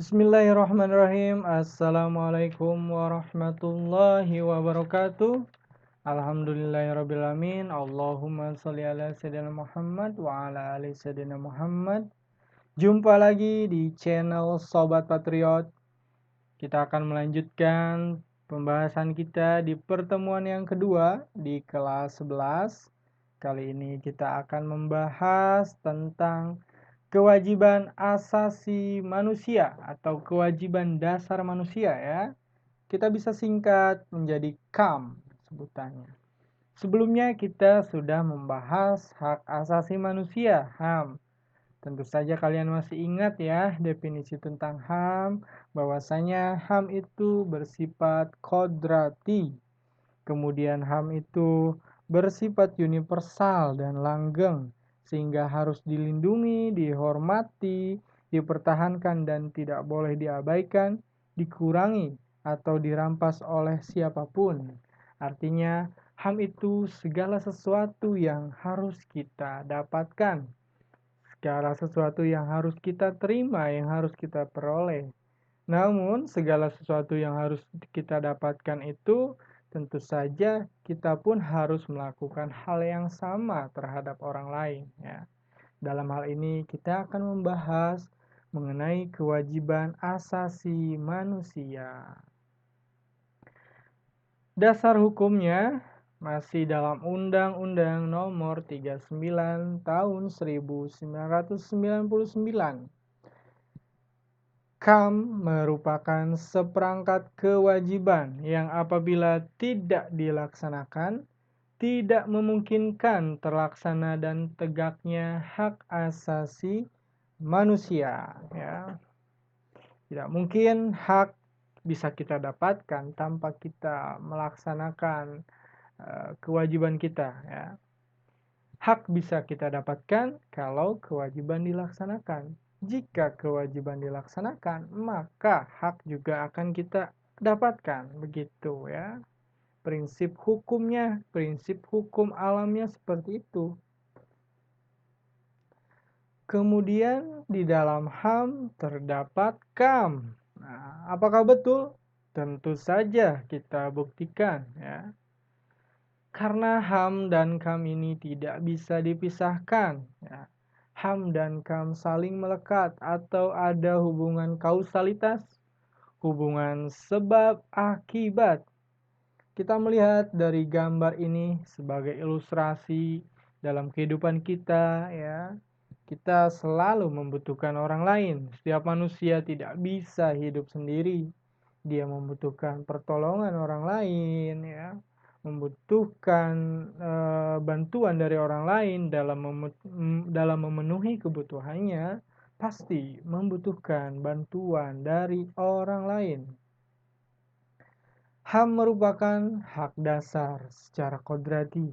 Bismillahirrahmanirrahim. Assalamualaikum warahmatullahi wabarakatuh. Alhamdulillahirrabbilalamin. Allahumma sholli ala sayyidina Muhammad wa ala ali sayyidina Muhammad. Jumpa lagi di channel Sobat Patriot. Kita akan melanjutkan pembahasan kita di pertemuan yang kedua di kelas 11. Kali ini kita akan membahas tentang kewajiban asasi manusia atau kewajiban dasar manusia ya. Kita bisa singkat menjadi KAM sebutannya. Sebelumnya kita sudah membahas hak asasi manusia, HAM. Tentu saja kalian masih ingat ya definisi tentang HAM, bahwasanya HAM itu bersifat kodrati. Kemudian HAM itu bersifat universal dan langgeng, sehingga harus dilindungi, dihormati, dipertahankan dan tidak boleh diabaikan, dikurangi, atau dirampas oleh siapapun. Artinya, HAM itu segala sesuatu yang harus kita dapatkan, segala sesuatu yang harus kita terima, yang harus kita peroleh. Namun, segala sesuatu yang harus kita dapatkan itu tentu saja kita pun harus melakukan hal yang sama terhadap orang lain ya. Dalam hal ini kita akan membahas mengenai kewajiban asasi manusia. Dasar hukumnya masih dalam Undang-Undang Nomor 39 Tahun 1999. KAM merupakan seperangkat kewajiban yang apabila tidak dilaksanakan, tidak memungkinkan terlaksana dan tegaknya hak asasi manusia. Ya. Tidak mungkin hak bisa kita dapatkan tanpa kita melaksanakan kewajiban kita. Ya. Hak bisa kita dapatkan kalau kewajiban dilaksanakan. Jika kewajiban dilaksanakan, maka hak juga akan kita dapatkan. Begitu ya. Prinsip hukumnya, prinsip hukum alamnya seperti itu. Kemudian di dalam HAM terdapat KAM. Nah, apakah betul? Tentu saja kita buktikan ya. Karena HAM dan KAM ini tidak bisa dipisahkan. Ya. HAM dan KAM saling melekat atau ada hubungan kausalitas, hubungan sebab akibat. Kita melihat dari gambar ini sebagai ilustrasi dalam kehidupan kita ya. Kita selalu membutuhkan orang lain. Setiap manusia tidak bisa hidup sendiri. Dia membutuhkan pertolongan orang lain ya, membutuhkan bantuan dari orang lain dalam memenuhi kebutuhannya, pasti membutuhkan bantuan dari orang lain. HAM merupakan hak dasar secara kodrati,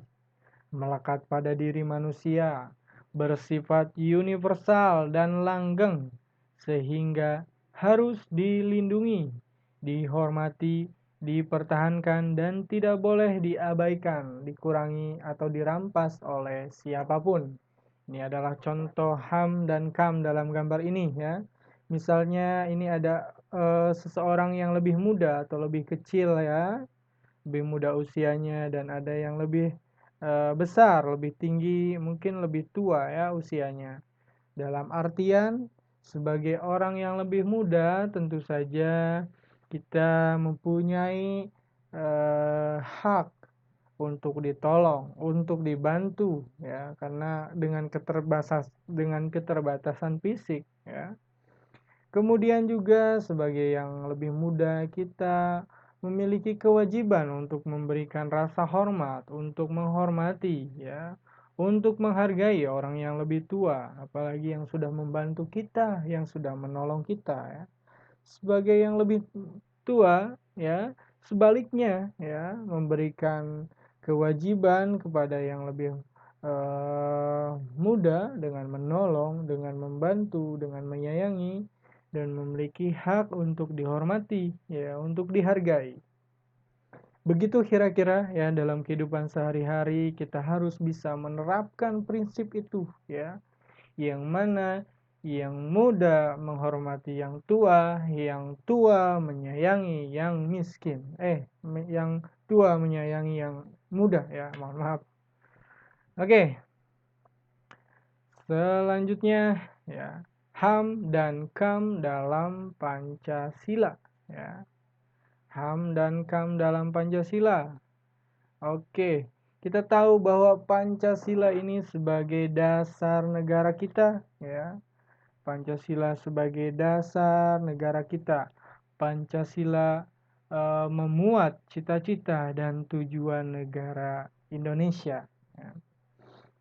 melekat pada diri manusia, bersifat universal dan langgeng, sehingga harus dilindungi, dihormati, dipertahankan, dan tidak boleh diabaikan, dikurangi, atau dirampas oleh siapapun. Ini adalah contoh HAM dan KAM dalam gambar ini ya. Misalnya ini ada seseorang yang lebih muda atau lebih kecil ya, lebih muda usianya, dan ada yang lebih besar, lebih tinggi, mungkin lebih tua ya usianya. Dalam artian sebagai orang yang lebih muda, tentu saja kita mempunyai hak untuk ditolong, untuk dibantu ya, karena dengan keterbatasan fisik ya. Kemudian juga sebagai yang lebih muda, kita memiliki kewajiban untuk memberikan rasa hormat, untuk menghormati ya, untuk menghargai orang yang lebih tua, apalagi yang sudah membantu kita, yang sudah menolong kita ya. Sebagai yang lebih tua ya, sebaliknya ya, memberikan kewajiban kepada yang lebih muda dengan menolong, dengan membantu, dengan menyayangi, dan memiliki hak untuk dihormati ya, untuk dihargai. Begitu kira-kira ya, dalam kehidupan sehari-hari kita harus bisa menerapkan prinsip itu ya, yang mana yang muda menghormati yang tua menyayangi yang miskin. Yang tua menyayangi yang muda ya, mohon maaf. Oke. Selanjutnya ya, HAM dan KAM dalam Pancasila ya. HAM dan KAM dalam Pancasila. Oke, kita tahu bahwa Pancasila ini sebagai dasar negara kita ya. Pancasila sebagai dasar negara kita. Pancasila memuat cita-cita dan tujuan negara Indonesia ya.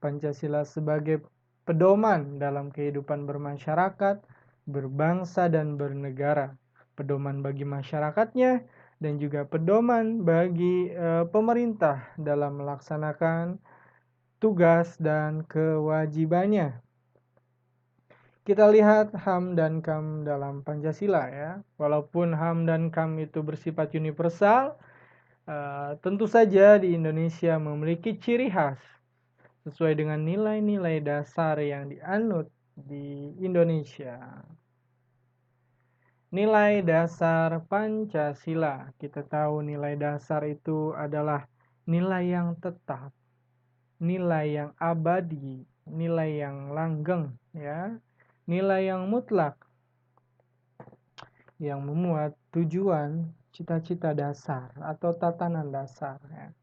Pancasila sebagai pedoman dalam kehidupan bermasyarakat, berbangsa, dan bernegara. Pedoman bagi masyarakatnya dan juga pedoman bagi pemerintah dalam melaksanakan tugas dan kewajibannya. Kita lihat HAM dan KAM dalam Pancasila ya. Walaupun HAM dan KAM itu bersifat universal, tentu saja di Indonesia memiliki ciri khas sesuai dengan nilai-nilai dasar yang dianut di Indonesia. Nilai dasar Pancasila. Kita tahu nilai dasar itu adalah nilai yang tetap, nilai yang abadi, nilai yang langgeng, ya, nilai yang mutlak, yang memuat tujuan, cita-cita dasar atau tatanan dasar. Ya.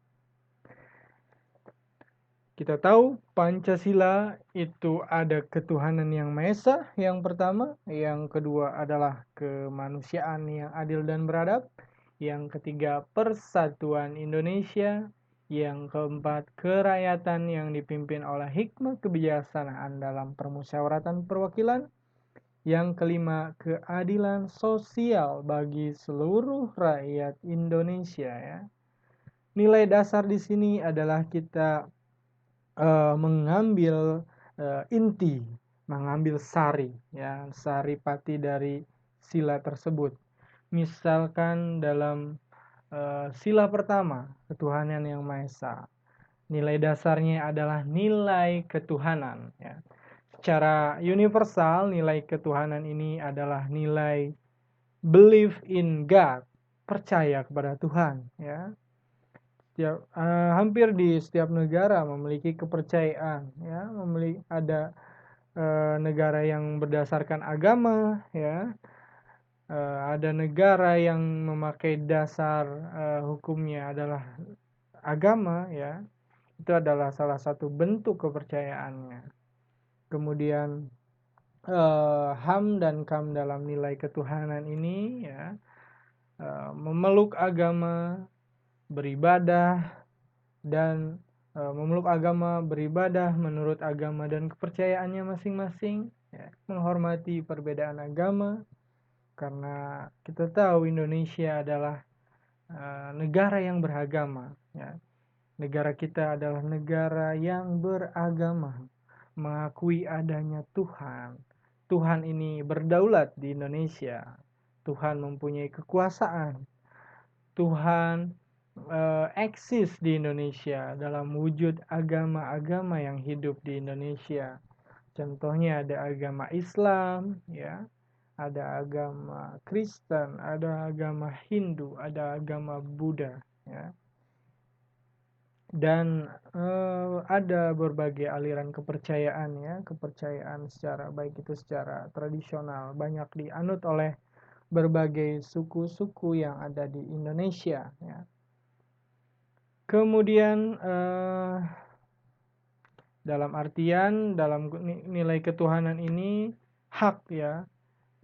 Kita tahu Pancasila itu ada ketuhanan yang Maha Esa yang pertama, yang kedua adalah kemanusiaan yang adil dan beradab, yang ketiga persatuan Indonesia, yang keempat kerakyatan yang dipimpin oleh hikmah kebijaksanaan dalam permusyawaratan perwakilan, yang kelima keadilan sosial bagi seluruh rakyat Indonesia ya. Nilai dasar di sini adalah kita mengambil inti, mengambil sari ya, sari pati dari sila tersebut. Misalkan dalam sila pertama, ketuhanan yang Maha Esa. Nilai dasarnya adalah nilai ketuhanan ya. Secara universal, nilai ketuhanan ini adalah nilai believe in God, percaya kepada Tuhan ya. Hampir di setiap negara memiliki kepercayaan ya, ada negara yang berdasarkan agama ya, ada negara yang memakai dasar hukumnya adalah agama ya, itu adalah salah satu bentuk kepercayaannya. Kemudian HAM dan KAM dalam nilai ketuhanan ini ya, memeluk agama, beribadah, dan memeluk agama, beribadah menurut agama dan kepercayaannya masing-masing ya, menghormati perbedaan agama, karena kita tahu Indonesia adalah negara yang beragama ya. Negara kita adalah negara yang beragama, mengakui adanya Tuhan. Tuhan ini berdaulat di Indonesia. Tuhan mempunyai kekuasaan. Tuhan eksis di Indonesia dalam wujud agama-agama yang hidup di Indonesia. Contohnya ada agama Islam, ya, ada agama Kristen, ada agama Hindu, ada agama Buddha, ya. Dan ada berbagai aliran kepercayaan ya, kepercayaan secara baik itu secara tradisional banyak dianut oleh berbagai suku-suku yang ada di Indonesia ya. Kemudian dalam artian dalam nilai ketuhanan ini hak ya,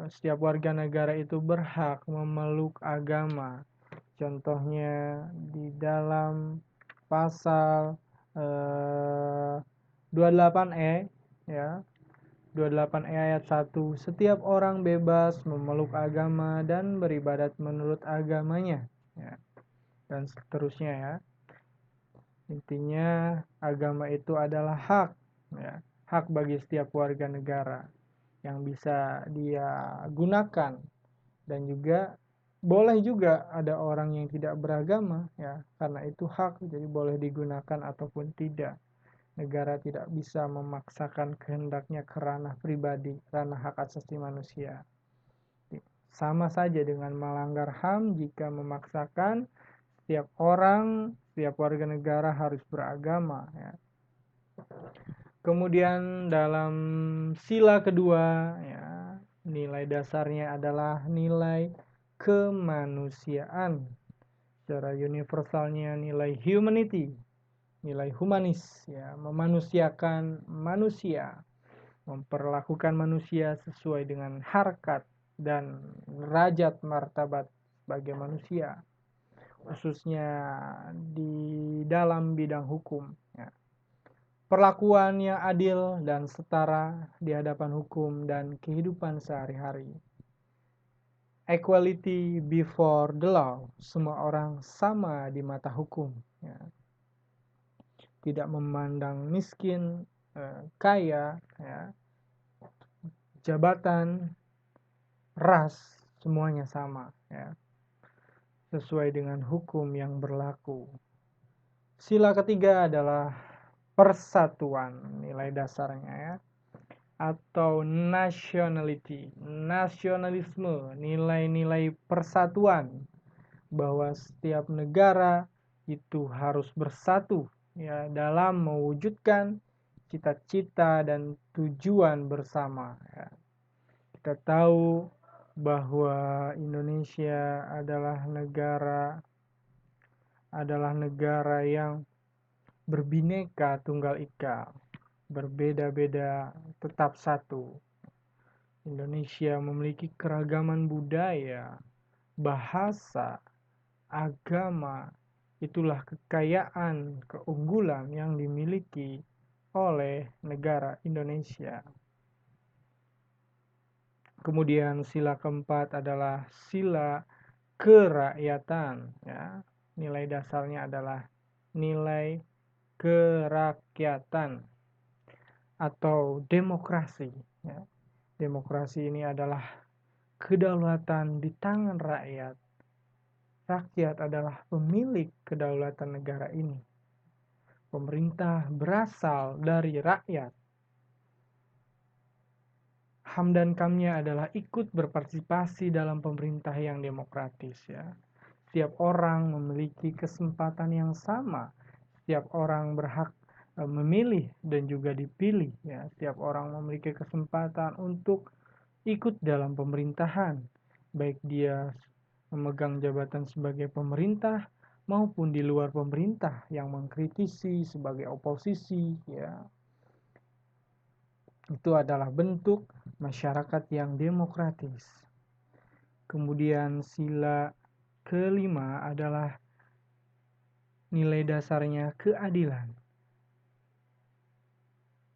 setiap warga negara itu berhak memeluk agama. Contohnya di dalam pasal 28E ya, 28E ayat 1, setiap orang bebas memeluk agama dan beribadat menurut agamanya ya, dan seterusnya ya. Intinya agama itu adalah hak ya, hak bagi setiap warga negara yang bisa dia gunakan, dan juga boleh juga ada orang yang tidak beragama ya, karena itu hak, jadi boleh digunakan ataupun tidak. Negara tidak bisa memaksakan kehendaknya ke ranah pribadi, ranah hak asasi manusia. Sama saja dengan melanggar HAM jika memaksakan setiap orang, setiap warga negara harus beragama. Ya. Kemudian dalam sila kedua, ya, nilai dasarnya adalah nilai kemanusiaan. Secara universalnya nilai humanity, nilai humanis, ya, memanusiakan manusia, memperlakukan manusia sesuai dengan harkat dan derajat martabat sebagai manusia, khususnya di dalam bidang hukum. Ya. Perlakuan yang adil dan setara di hadapan hukum dan kehidupan sehari-hari. Equality before the law, semua orang sama di mata hukum. Ya. Tidak memandang miskin, kaya, ya, jabatan, ras, semuanya sama. Ya. Sesuai dengan hukum yang berlaku. Sila ketiga adalah persatuan, nilai dasarnya, ya, atau nationality, nasionalisme, nilai-nilai persatuan, bahwa setiap negara itu harus bersatu, ya, dalam mewujudkan cita-cita dan tujuan bersama. Ya. Kita tahu bahwa Indonesia adalah negara yang berbineka tunggal ika, berbeda-beda tetap satu. Indonesia memiliki keragaman budaya, bahasa, agama. Itulah kekayaan, keunggulan yang dimiliki oleh negara Indonesia. Kemudian sila keempat adalah sila kerakyatan. Ya. Nilai dasarnya adalah nilai kerakyatan atau demokrasi. Ya. Demokrasi ini adalah kedaulatan di tangan rakyat. Rakyat adalah pemilik kedaulatan negara ini. Pemerintah berasal dari rakyat. HAM dan KAM-nya adalah ikut berpartisipasi dalam pemerintah yang demokratis. Ya. Setiap orang memiliki kesempatan yang sama. Setiap orang berhak memilih dan juga dipilih. Ya. Setiap orang memiliki kesempatan untuk ikut dalam pemerintahan, baik dia memegang jabatan sebagai pemerintah maupun di luar pemerintah yang mengkritisi sebagai oposisi. Ya. Itu adalah bentuk masyarakat yang demokratis. Kemudian sila kelima adalah nilai dasarnya keadilan.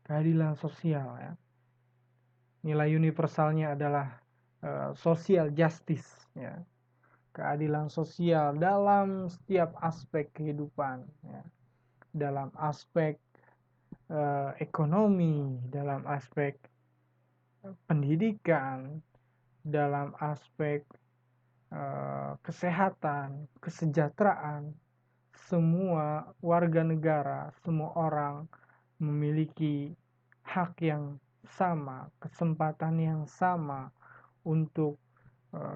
Keadilan sosial, ya. Nilai universalnya adalah social justice, ya. Keadilan sosial dalam setiap aspek kehidupan, ya. Dalam aspek ekonomi, dalam aspek pendidikan, dalam aspek kesehatan, kesejahteraan. Semua warga negara, semua orang memiliki hak yang sama, kesempatan yang sama untuk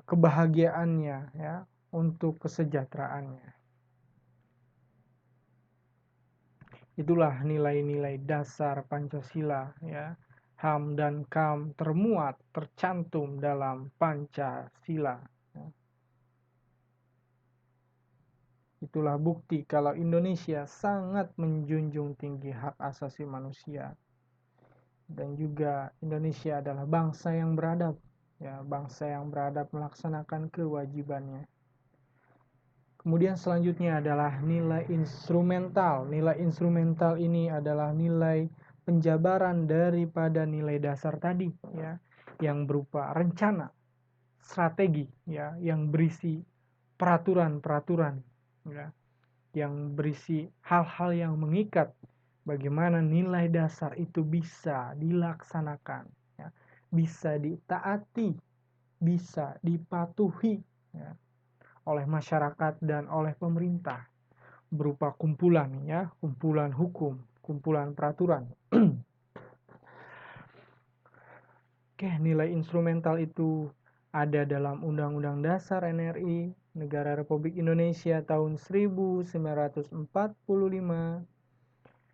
kebahagiaannya, ya, untuk kesejahteraannya. Itulah nilai-nilai dasar Pancasila, ya. HAM dan KAM termuat, tercantum dalam Pancasila. Ya. Itulah bukti kalau Indonesia sangat menjunjung tinggi hak asasi manusia. Dan juga Indonesia adalah bangsa yang beradab, ya, bangsa yang beradab melaksanakan kewajibannya. Kemudian selanjutnya adalah nilai instrumental. Nilai instrumental ini adalah nilai penjabaran daripada nilai dasar tadi, ya, yang berupa rencana, strategi, ya, yang berisi peraturan-peraturan, ya, yang berisi hal-hal yang mengikat bagaimana nilai dasar itu bisa dilaksanakan, ya, bisa ditaati, bisa dipatuhi, ya, oleh masyarakat dan oleh pemerintah berupa kumpulan, ya, kumpulan hukum, kumpulan peraturan. Oke, nilai instrumental itu ada dalam Undang-Undang Dasar NRI Negara Republik Indonesia tahun 1945,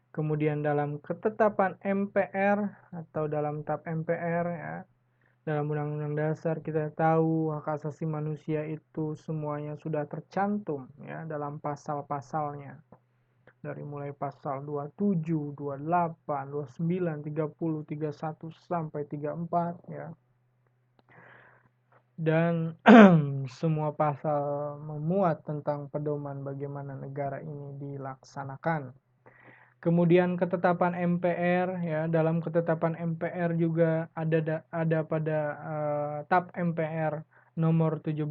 kemudian dalam ketetapan MPR atau dalam TAP MPR ya. Dalam Undang-Undang Dasar kita tahu hak asasi manusia itu semuanya sudah tercantum ya dalam pasal-pasalnya. Dari mulai pasal 27, 28, 29, 30, 31 sampai 34 ya. Dan semua pasal memuat tentang pedoman bagaimana negara ini dilaksanakan. Kemudian ketetapan MPR ya, dalam ketetapan MPR juga ada pada TAP MPR nomor 17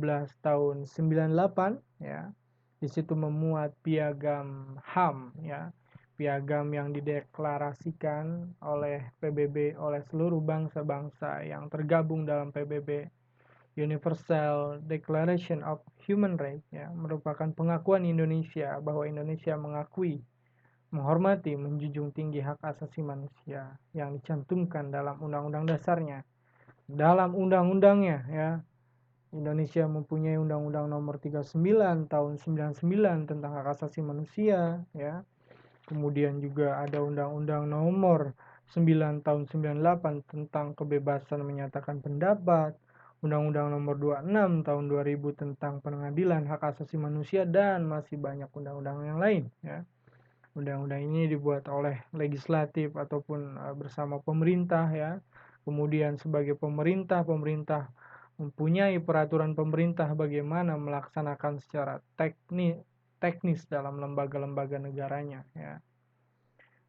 tahun 98 ya. Di situ memuat piagam HAM ya. Piagam yang dideklarasikan oleh PBB oleh seluruh bangsa-bangsa yang tergabung dalam PBB. Universal Declaration of Human Rights ya, merupakan pengakuan Indonesia bahwa Indonesia mengakui, menghormati, menjunjung tinggi hak asasi manusia yang dicantumkan dalam undang-undang dasarnya. Dalam undang-undangnya ya, Indonesia mempunyai Undang-Undang Nomor 39 tahun 99 tentang hak asasi manusia ya. Kemudian juga ada Undang-Undang Nomor 9 tahun 98 tentang kebebasan menyatakan pendapat, Undang-Undang Nomor 26 tahun 2000 tentang pengadilan hak asasi manusia, dan masih banyak undang-undang yang lain ya. Undang-undang ini dibuat oleh legislatif ataupun bersama pemerintah ya. Kemudian sebagai pemerintah mempunyai peraturan pemerintah bagaimana melaksanakan secara teknis dalam lembaga-lembaga negaranya ya.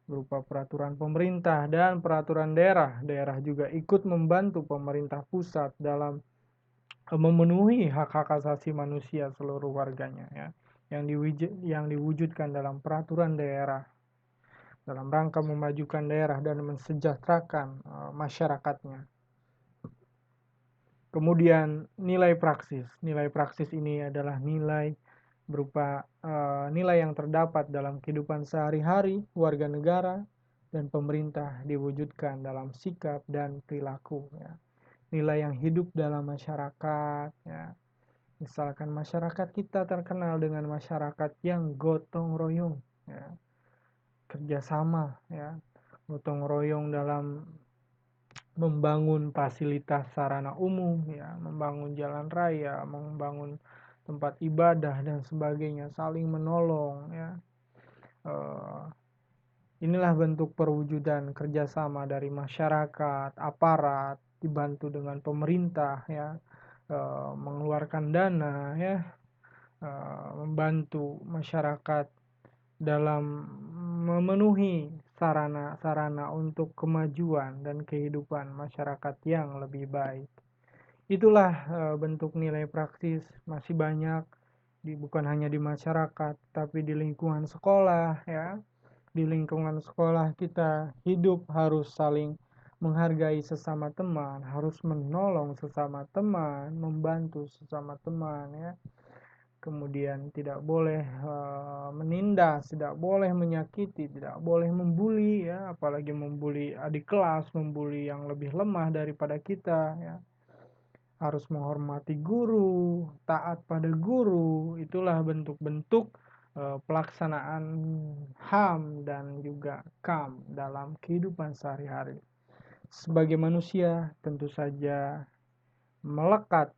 Berupa peraturan pemerintah dan peraturan daerah. Daerah juga ikut membantu pemerintah pusat dalam memenuhi hak-hak asasi manusia seluruh warganya ya. Yang diwujudkan dalam peraturan daerah dalam rangka memajukan daerah dan mensejahterakan masyarakatnya. Kemudian nilai praksis. Nilai praksis ini adalah nilai berupa nilai yang terdapat dalam kehidupan sehari-hari warga negara dan pemerintah diwujudkan dalam sikap dan perilaku ya. Nilai yang hidup dalam masyarakat ya. Misalkan masyarakat kita terkenal dengan masyarakat yang gotong royong ya. Kerjasama ya, gotong royong dalam membangun fasilitas sarana umum ya, membangun jalan raya, membangun tempat ibadah dan sebagainya, saling menolong ya. Inilah bentuk perwujudan kerjasama dari masyarakat, aparat dibantu dengan pemerintah ya, mengeluarkan dana ya, membantu masyarakat dalam memenuhi sarana-sarana untuk kemajuan dan kehidupan masyarakat yang lebih baik. Itulah bentuk nilai praktis, masih banyak bukan hanya di masyarakat tapi di lingkungan sekolah ya. Di lingkungan sekolah kita hidup harus saling menghargai sesama teman, harus menolong sesama teman, membantu sesama teman ya. Kemudian tidak boleh menindas, tidak boleh menyakiti, tidak boleh membuli ya, apalagi membuli adik kelas, membuli yang lebih lemah daripada kita ya. Harus menghormati guru, taat pada guru. Itulah bentuk-bentuk pelaksanaan HAM dan juga KAM dalam kehidupan sehari-hari. Sebagai manusia tentu saja melekat